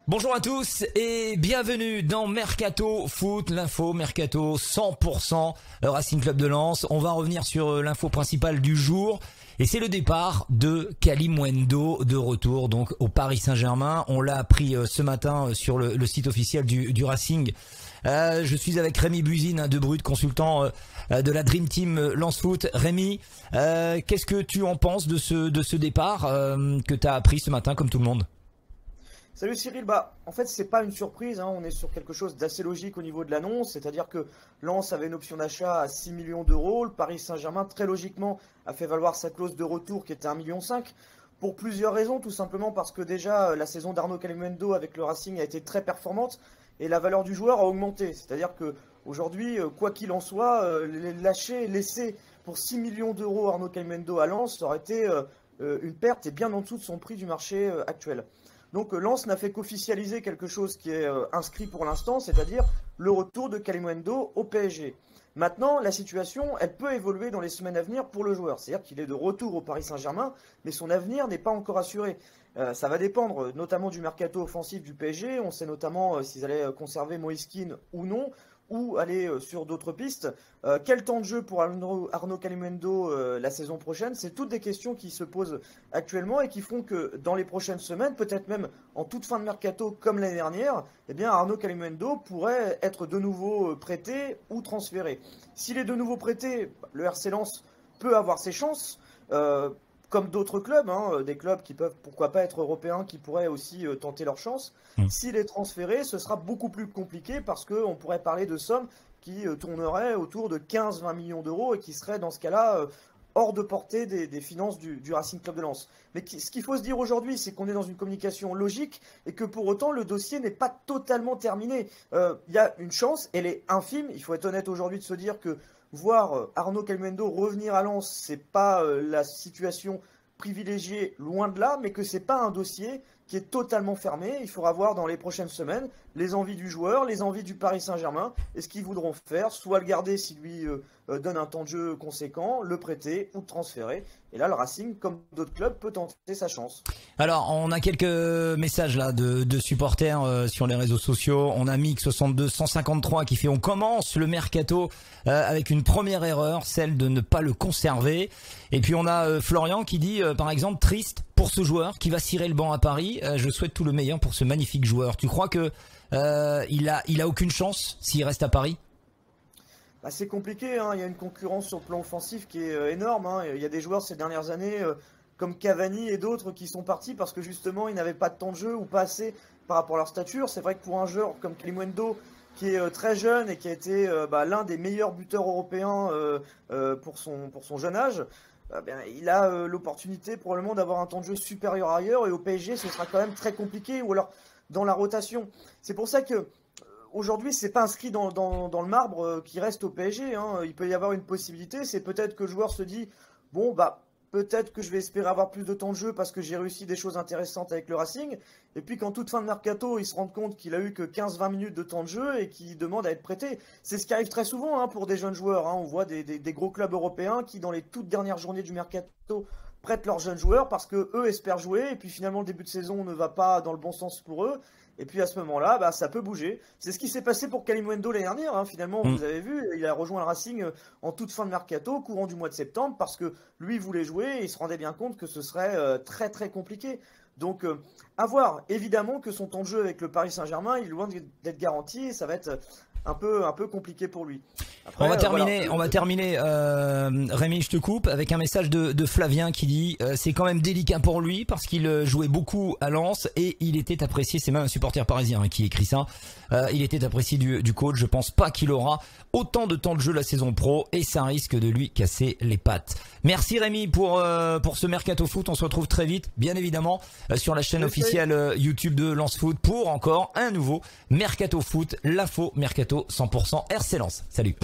Bonjour à tous et bienvenue dans Mercato Foot, l'info Mercato 100% Racing Club de Lens. On va revenir sur l'info principale du jour et c'est le départ de Kalimuendo de retour donc au Paris Saint-Germain. On l'a appris ce matin sur le site officiel du Racing. Je suis avec Rémi Buzine de Brut, consultant de la Dream Team Lens Foot. Rémi, qu'est-ce que tu en penses de ce départ que tu as appris ce matin comme tout le monde? Salut Cyril, en fait c'est pas une surprise, on est sur quelque chose d'assez logique au niveau de l'annonce, c'est-à-dire que Lens avait une option d'achat à 6 millions d'euros, le Paris Saint-Germain très logiquement a fait valoir sa clause de retour qui était 1,5 million, pour plusieurs raisons, tout simplement parce que déjà la saison d'Arnaud Kalimuendo avec le Racing a été très performante et la valeur du joueur a augmenté, c'est-à-dire que aujourd'hui, quoi qu'il en soit, laisser pour 6 millions d'euros Arnaud Kalimuendo à Lens, ça aurait été une perte et bien en dessous de son prix du marché actuel. Donc Lens n'a fait qu'officialiser quelque chose qui est inscrit pour l'instant, c'est-à-dire le retour de Kalimuendo au PSG. Maintenant, la situation, elle peut évoluer dans les semaines à venir pour le joueur. C'est-à-dire qu'il est de retour au Paris Saint-Germain, mais son avenir n'est pas encore assuré. Ça va dépendre notamment du mercato offensif du PSG. On sait notamment s'ils allaient conserver Moïse Kean ou non, ou aller sur d'autres pistes. Quel temps de jeu pour Arnaud Kalimuendo la saison prochaine? C'est toutes des questions qui se posent actuellement et qui font que dans les prochaines semaines, peut-être même en toute fin de mercato comme l'année dernière, eh bien Arnaud Kalimuendo pourrait être de nouveau prêté ou transféré. S'il est de nouveau prêté, le RC Lens peut avoir ses chances. Comme d'autres clubs, des clubs qui peuvent pourquoi pas être européens, qui pourraient aussi tenter leur chance. S'il est transféré, ce sera beaucoup plus compliqué parce qu'on pourrait parler de sommes qui tourneraient autour de 15-20 millions d'euros et qui seraient dans ce cas-là hors de portée des finances du Racing Club de Lens. Mais ce qu'il faut se dire aujourd'hui, c'est qu'on est dans une communication logique et que pour autant le dossier n'est pas totalement terminé. Il y a une chance, elle est infime, il faut être honnête aujourd'hui de se dire que voir Arnaud Kalimuendo revenir à Lens, c'est pas la situation privilégiée, loin de là, mais que c'est pas un dossier qui est totalement fermé. Il faudra voir dans les prochaines semaines les envies du joueur, les envies du Paris Saint-Germain, et ce qu'ils voudront faire, soit le garder s'il lui donne un temps de jeu conséquent, le prêter ou le transférer. Et là, le Racing, comme d'autres clubs, peut tenter sa chance. Alors, on a quelques messages là de supporters sur les réseaux sociaux. On a Mix62 153 qui fait: on commence le mercato avec une première erreur, celle de ne pas le conserver. Et puis on a Florian qui dit par exemple: triste pour ce joueur qui va cirer le banc à Paris. Je souhaite tout le meilleur pour ce magnifique joueur. Tu crois que il a aucune chance s'il reste à Paris? C'est compliqué, il y a une concurrence sur le plan offensif qui est énorme. Il y a des joueurs ces dernières années comme Cavani et d'autres qui sont partis parce que justement ils n'avaient pas de temps de jeu ou pas assez par rapport à leur stature. C'est vrai que pour un joueur comme Kalimuendo qui est très jeune et qui a été l'un des meilleurs buteurs européens pour son jeune âge, il a l'opportunité probablement d'avoir un temps de jeu supérieur ailleurs, et au PSG ce sera quand même très compliqué, ou alors dans la rotation. C'est pour ça que aujourd'hui, c'est pas inscrit dans le marbre qui reste au PSG. Il peut y avoir une possibilité, c'est peut-être que le joueur se dit bon peut-être que je vais espérer avoir plus de temps de jeu parce que j'ai réussi des choses intéressantes avec le Racing. Et puis qu'en toute fin de mercato, il se rend compte qu'il a eu que 15-20 minutes de temps de jeu et qu'il demande à être prêté. C'est ce qui arrive très souvent pour des jeunes joueurs. On voit des gros clubs européens qui, dans les toutes dernières journées du mercato, prêtent leurs jeunes joueurs parce que eux espèrent jouer. Et puis finalement, le début de saison ne va pas dans le bon sens pour eux. Et puis à ce moment-là, ça peut bouger. C'est ce qui s'est passé pour Kalimuendo l'année dernière. Finalement, vous avez vu, il a rejoint le Racing en toute fin de mercato, courant du mois de septembre, parce que lui voulait jouer et il se rendait bien compte que ce serait très très compliqué. Donc à voir. Évidemment que son temps de jeu avec le Paris Saint-Germain, il est loin d'être garanti et ça va être un peu compliqué pour lui. Après, on va terminer, Rémi, je te coupe, avec un message de Flavien qui dit c'est quand même délicat pour lui parce qu'il jouait beaucoup à Lens et il était apprécié. C'est même un supporter parisien qui écrit ça. Il était apprécié du coach. Je pense pas qu'il aura autant de temps de jeu la saison pro et ça risque de lui casser les pattes. Merci Rémi pour ce Mercato Foot. On se retrouve très vite, bien évidemment, sur la chaîne officielle YouTube de Lens Foot pour encore un nouveau Mercato Foot, l'info Mercato 100% RC Lens. Salut.